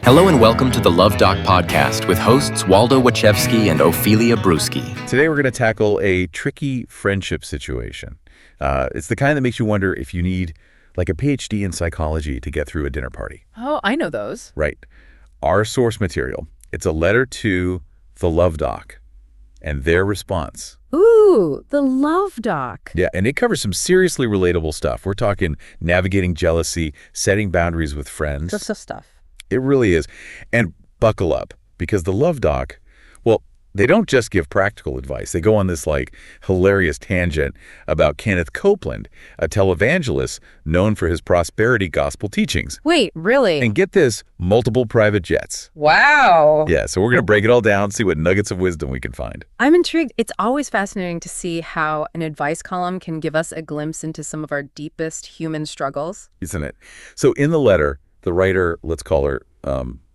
Hello and welcome to the Luv Doc podcast with hosts Waldo Wachewski and Ophelia Brewski. Today we're going to tackle a tricky friendship situation. It's the kind that makes you wonder if you need like a PhD in psychology to get through a dinner party. Oh, I know those. Right. Our source material, it's a letter to the Luv Doc and their response. Ooh, the Luv Doc. Yeah, and it covers some seriously relatable stuff. We're talking navigating jealousy, setting boundaries with friends. Just stuff. It really is. And buckle up, because the Luv Doc, well, they don't just give practical advice. They go on this like hilarious tangent about Kenneth Copeland, a televangelist known for his prosperity gospel teachings. Wait, really? And get this, multiple private jets. Wow. Yeah, so we're going to break it all down, see what nuggets of wisdom we can find. I'm intrigued. It's always fascinating to see how an advice column can give us a glimpse into some of our deepest human struggles. Isn't it? So in the letter, the writer, let's call her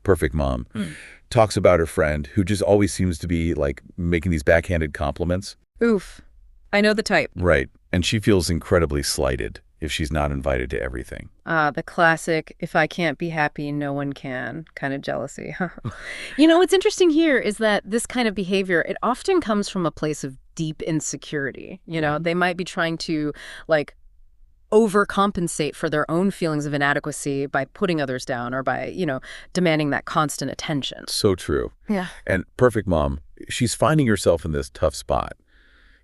Perfect Mom, talks about her friend who just always seems to be like making these backhanded compliments. Oof. I know the type. Right. And she feels incredibly slighted if she's not invited to everything. The classic, if I can't be happy, no one can kind of jealousy. You know, what's interesting here is that this kind of behavior, it often comes from a place of deep insecurity. You know, they might be trying to like overcompensate for their own feelings of inadequacy by putting others down or by, demanding that constant attention. So true. Yeah. And Perfect Mom, she's finding herself in this tough spot.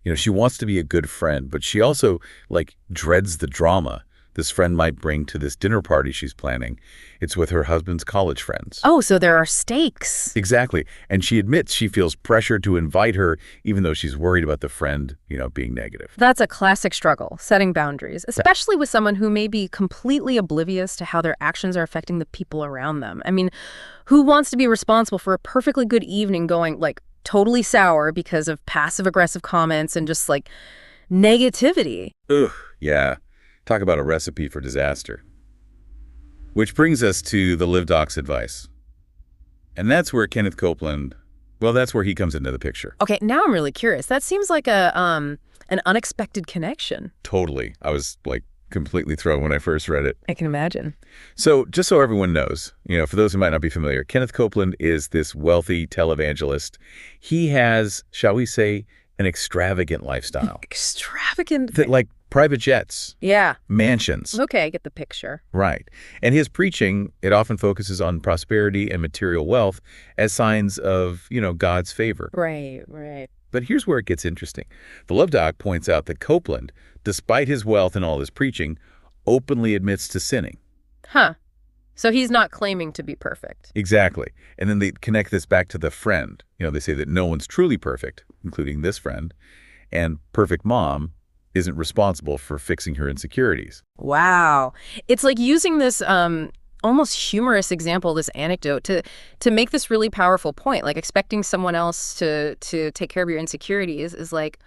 You know, she wants to be a good friend, but she also like dreads the drama this friend might bring to this dinner party she's planning. It's with her husband's college friends. Oh, so there are stakes. Exactly. And she admits she feels pressure to invite her, even though she's worried about the friend, being negative. That's a classic struggle, setting boundaries, especially with someone who may be completely oblivious to how their actions are affecting the people around them. I mean, who wants to be responsible for a perfectly good evening going like totally sour because of passive-aggressive comments and just like negativity? Ugh, yeah. Talk about a recipe for disaster. Which brings us to the Luv Doc's advice. And that's where Kenneth Copeland, well, that's where he comes into the picture. Okay, now I'm really curious. That seems like an unexpected connection. Totally. I was like completely thrown when I first read it. I can imagine. So just so everyone knows, for those who might not be familiar, Kenneth Copeland is this wealthy televangelist. He has, shall we say, an extravagant lifestyle. Extravagant? Like private jets. Yeah. Mansions. Okay, I get the picture. Right. And his preaching, it often focuses on prosperity and material wealth as signs of, God's favor. Right. But here's where it gets interesting. The Luv Doc points out that Copeland, despite his wealth and all his preaching, openly admits to sinning. Huh. So he's not claiming to be perfect. Exactly. And then they connect this back to the friend. They say that no one's truly perfect, including this friend, and Perfect Mom isn't responsible for fixing her insecurities. Wow. It's like using this almost humorous example, this anecdote, to make this really powerful point. Like expecting someone else to take care of your insecurities is like,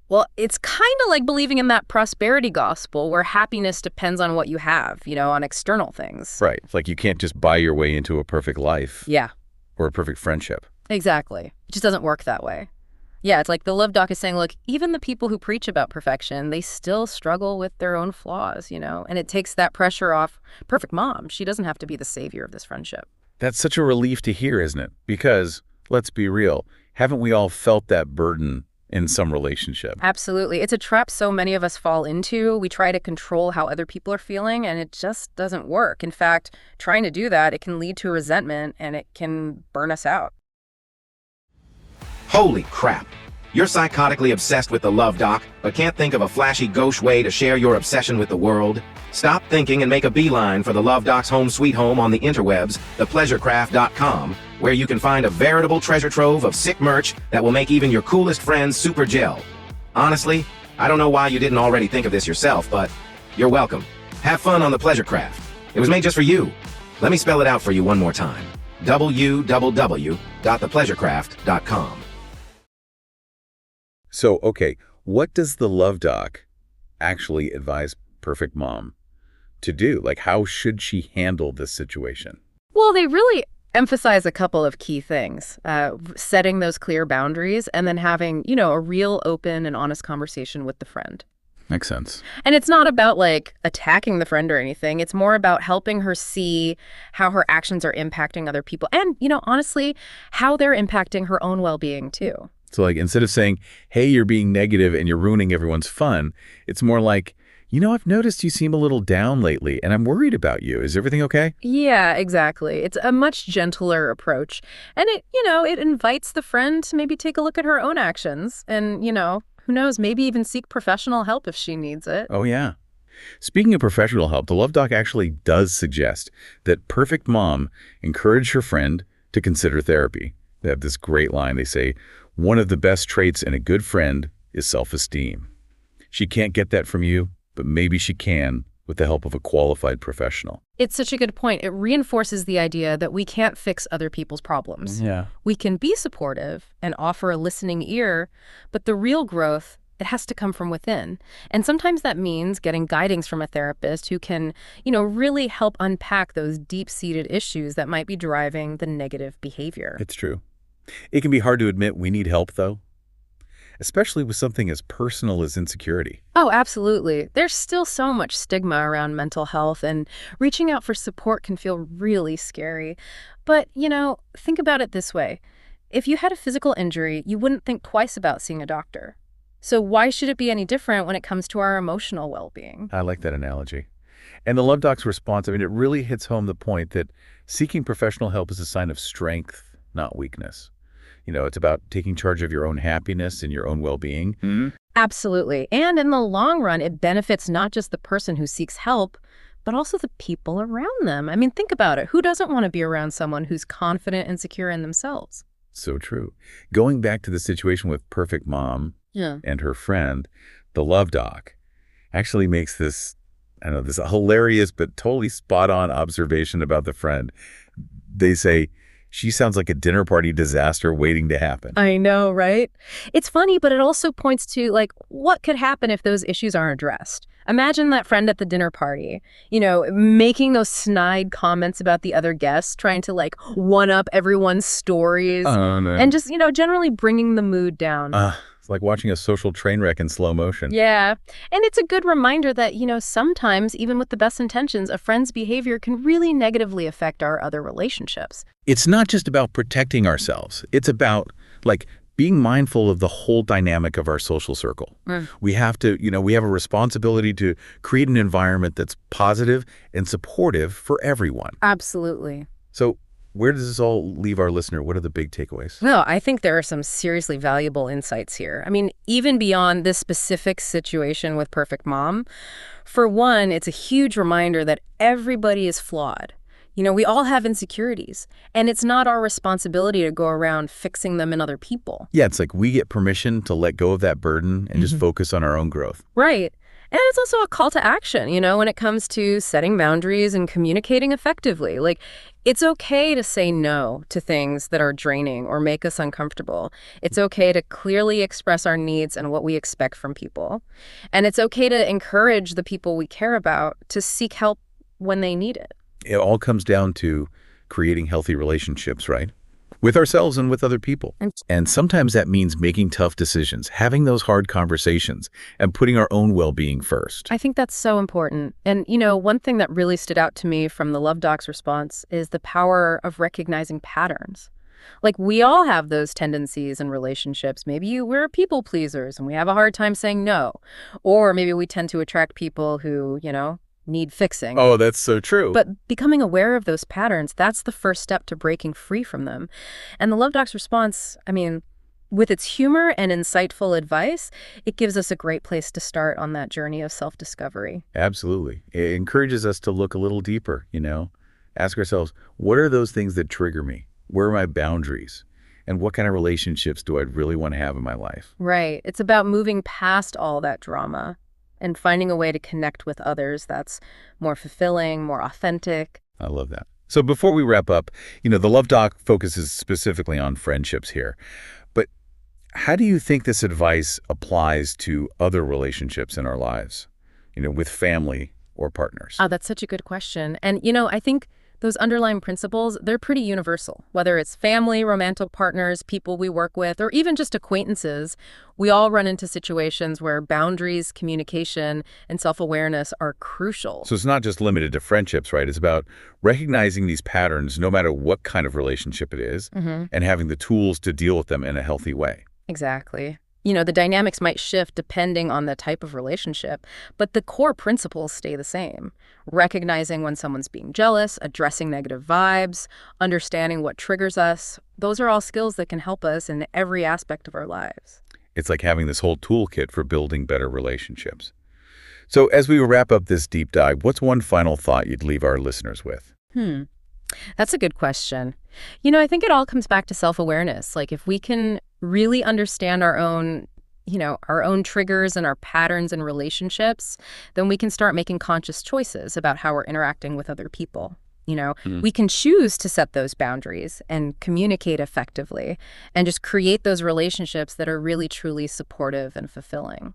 well, it's kind of like believing in that prosperity gospel where happiness depends on what you have, on external things. Right. It's like you can't just buy your way into a perfect life. Yeah. Or a perfect friendship. Exactly. It just doesn't work that way. Yeah, it's like the Luv Doc is saying, look, even the people who preach about perfection, they still struggle with their own flaws, and it takes that pressure off Perfect Mom. She doesn't have to be the savior of this friendship. That's such a relief to hear, isn't it? Because, let's be real, haven't we all felt that burden in some relationship? Absolutely. It's a trap so many of us fall into. We try to control how other people are feeling, and it just doesn't work. In fact, trying to do that, it can lead to resentment, and it can burn us out. Holy crap! You're psychotically obsessed with the Luv Doc, but can't think of a flashy gauche way to share your obsession with the world? Stop thinking and make a beeline for the Luv Doc's home sweet home on the interwebs, thepleasurecraft.com, where you can find a veritable treasure trove of sick merch that will make even your coolest friends super gel. Honestly, I don't know why you didn't already think of this yourself, but you're welcome. Have fun on the Pleasure Craft. It was made just for you. Let me spell it out for you one more time. www.thepleasurecraft.com. So, okay, what does the Luv Doc actually advise Perfect Mom to do? Like, how should she handle this situation? Well, they really emphasize a couple of key things, setting those clear boundaries and then having, a real open and honest conversation with the friend. Makes sense. And it's not about like attacking the friend or anything. It's more about helping her see how her actions are impacting other people and, honestly, how they're impacting her own well-being too. So like instead of saying, hey, you're being negative and you're ruining everyone's fun, it's more like, I've noticed you seem a little down lately and I'm worried about you. Is everything okay? Yeah, exactly. It's a much gentler approach. And it invites the friend to maybe take a look at her own actions and, who knows, maybe even seek professional help if she needs it. Oh, yeah. Speaking of professional help, the Love Doc actually does suggest that perfect mom encourage her friend to consider therapy. They have this great line. They say, one of the best traits in a good friend is self-esteem. She can't get that from you, but maybe she can with the help of a qualified professional. It's such a good point. It reinforces the idea that we can't fix other people's problems. Yeah. We can be supportive and offer a listening ear, but the real growth, it has to come from within. And sometimes that means getting guidance from a therapist who can, really help unpack those deep-seated issues that might be driving the negative behavior. It's true. It can be hard to admit we need help, though, especially with something as personal as insecurity. Oh, absolutely. There's still so much stigma around mental health, and reaching out for support can feel really scary. But, think about it this way. If you had a physical injury, you wouldn't think twice about seeing a doctor. So why should it be any different when it comes to our emotional well-being? I like that analogy. And the Love Doc's response, it really hits home the point that seeking professional help is a sign of strength, not weakness. It's about taking charge of your own happiness and your own well-being. Mm-hmm. Absolutely. And in the long run, it benefits not just the person who seeks help, but also the people around them. I mean, think about it. Who doesn't want to be around someone who's confident and secure in themselves? So true. Going back to the situation with Perfect Mom and her friend, the Love Doc actually makes this hilarious but totally spot-on observation about the friend. They say, she sounds like a dinner party disaster waiting to happen. I know, right? It's funny, but it also points to, what could happen if those issues aren't addressed. Imagine that friend at the dinner party, making those snide comments about the other guests, trying to, one-up everyone's stories. Oh, no. And just, generally bringing the mood down. It's like watching a social train wreck in slow motion. Yeah. And it's a good reminder that, sometimes, even with the best intentions, a friend's behavior can really negatively affect our other relationships. It's not just about protecting ourselves. It's about, being mindful of the whole dynamic of our social circle. We have to, we have a responsibility to create an environment that's positive and supportive for everyone. Absolutely. So where does this all leave our listener? What are the big takeaways? Well, I think there are some seriously valuable insights here. I mean, even beyond this specific situation with Perfect Mom, for one, it's a huge reminder that everybody is flawed. We all have insecurities, and it's not our responsibility to go around fixing them in other people. Yeah, it's like we get permission to let go of that burden and just focus on our own growth. Right. And it's also a call to action, when it comes to setting boundaries and communicating effectively. It's okay to say no to things that are draining or make us uncomfortable. It's okay to clearly express our needs and what we expect from people. And it's okay to encourage the people we care about to seek help when they need it. It all comes down to creating healthy relationships, right? With ourselves and with other people. And sometimes that means making tough decisions, having those hard conversations, and putting our own well-being first. I think that's so important. And, one thing that really stood out to me from the Love Doc's response is the power of recognizing patterns. We all have those tendencies in relationships. Maybe we're people pleasers and we have a hard time saying no. Or maybe we tend to attract people who, need fixing. Oh, that's so true. But becoming aware of those patterns, that's the first step to breaking free from them. And the Love Doc's response, with its humor and insightful advice, it gives us a great place to start on that journey of self-discovery. Absolutely. It encourages us to look a little deeper, Ask ourselves, what are those things that trigger me? Where are my boundaries? And what kind of relationships do I really want to have in my life? Right. It's about moving past all that drama and finding a way to connect with others that's more fulfilling, more authentic. I love that. So before we wrap up, the Love Doc focuses specifically on friendships here. But how do you think this advice applies to other relationships in our lives, with family or partners? Oh, that's such a good question. And, I think Those underlying principles, they're pretty universal. Whether it's family, romantic partners, people we work with, or even just acquaintances, we all run into situations where boundaries, communication, and self-awareness are crucial. So it's not just limited to friendships, right? It's about recognizing these patterns no matter what kind of relationship it is, and having the tools to deal with them in a healthy way. Exactly. The dynamics might shift depending on the type of relationship, but the core principles stay the same. Recognizing when someone's being jealous, addressing negative vibes, understanding what triggers us, those are all skills that can help us in every aspect of our lives. It's like having this whole toolkit for building better relationships. So as we wrap up this deep dive, what's one final thought you'd leave our listeners with? That's a good question. I think it all comes back to self-awareness. Like if we can really understand our own triggers and our patterns in relationships, then we can start making conscious choices about how we're interacting with other people. We can choose to set those boundaries and communicate effectively and just create those relationships that are really, truly supportive and fulfilling.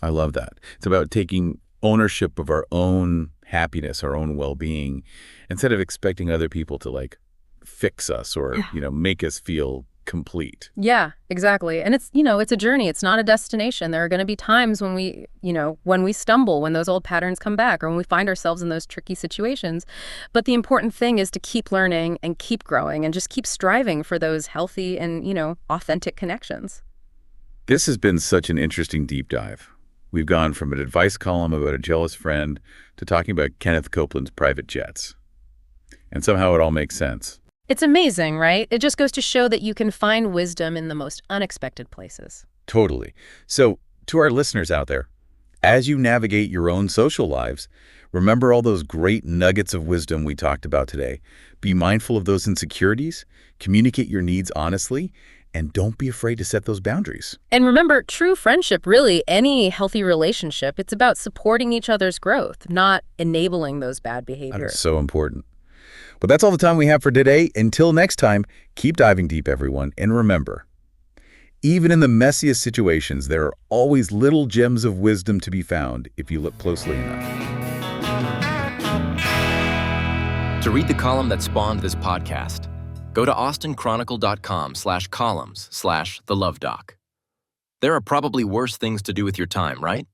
I love that. It's about taking ownership of our own happiness, our own well-being, instead of expecting other people to fix us or, make us feel complete. Yeah, exactly. And it's a journey. It's not a destination. There are going to be times when we stumble, when those old patterns come back, or when we find ourselves in those tricky situations. But the important thing is to keep learning and keep growing and just keep striving for those healthy and, authentic connections. This has been such an interesting deep dive. We've gone from an advice column about a jealous friend to talking about Kenneth Copeland's private jets. And somehow it all makes sense. It's amazing, right? It just goes to show that you can find wisdom in the most unexpected places. Totally. So, to our listeners out there, as you navigate your own social lives, remember all those great nuggets of wisdom we talked about today. Be mindful of those insecurities, communicate your needs honestly, and don't be afraid to set those boundaries. And remember, true friendship, really, any healthy relationship, it's about supporting each other's growth, not enabling those bad behaviors. That is so important. But that's all the time we have for today. Until next time, keep diving deep, everyone. And remember, even in the messiest situations, there are always little gems of wisdom to be found if you look closely enough. To read the column that spawned this podcast, go to austinchronicle.com/columns/the Luv Doc. There are probably worse things to do with your time, right?